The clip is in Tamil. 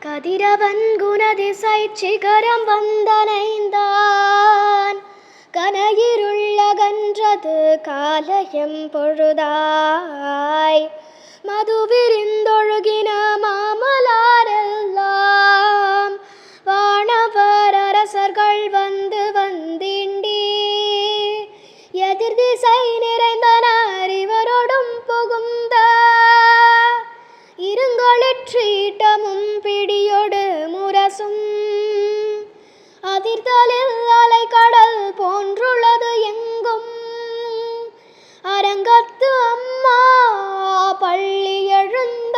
கதிரவன் குணதிசை சிகரம் வந்தனைந்தான் கனையிருள்ளகன்றது காலயம் பொழுதாய் மதுவிரிந்தொழுகின மாமலாரெல்லாம் வானவர் அரசர்கள் வந்து வந்திண்டி எதிர் திசை நிறைந்தனர் இவரோடும் புகுந்த இருங்களிற்றீட்டமும் பிடியொடு முரசும் அதிர்தலில் அலைக்கடல் போன்றுள்ளது எங்கும் அரங்கத்து அம்மா பள்ளி எழுந்த